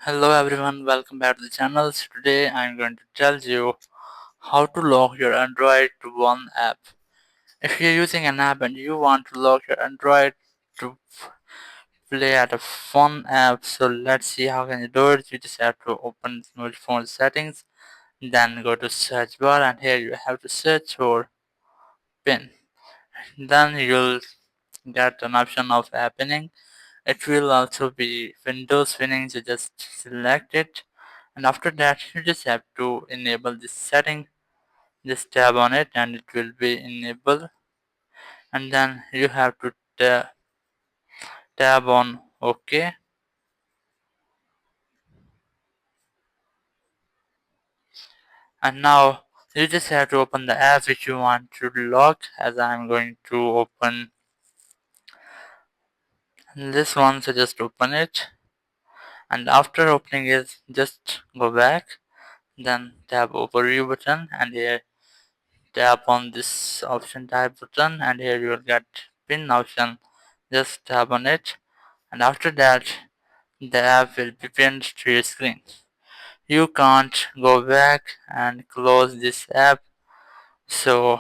Hello everyone, welcome back to the channel. So today I'm going to tell you how to lock your Android to one app. If you're using an app and you want to lock your Android to play at a fun app, so let's see how can you do it. You just have to open mobile phone settings, then go to search bar, and here you have to search for pin. Then you'll get an option of app pinning. It will also be Windows pinning, so just select it, and after that you just have to enable this setting. Just tap on it and it will be enabled, and then you have to tab on OK, and now you just have to open the app which you want to lock. As I'm going to open this one, so just open it, and after opening it just go back, then tap overview button, and here tap on this option type button, and here you will get pin option. Just tap on it, and after that the app will be pinned to your screen. You can't go back and close this app, so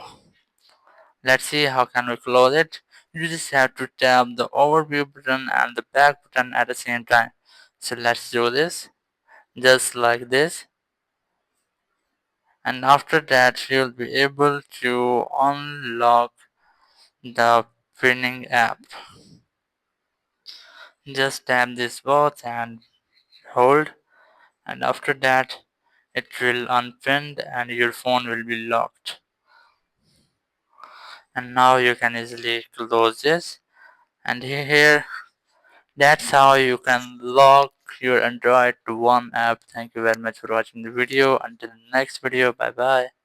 let's see how can we close it. You just have to tap the overview button and the back button at the same time. So let's do this just like this, and after that you'll be able to unlock the pinning app. Just tap this both and hold, and after that it will unpin and your phone will be locked. And now you can easily close this, and here that's how you can lock your Android to one app. Thank you very much for watching the video. Until the next video, bye bye.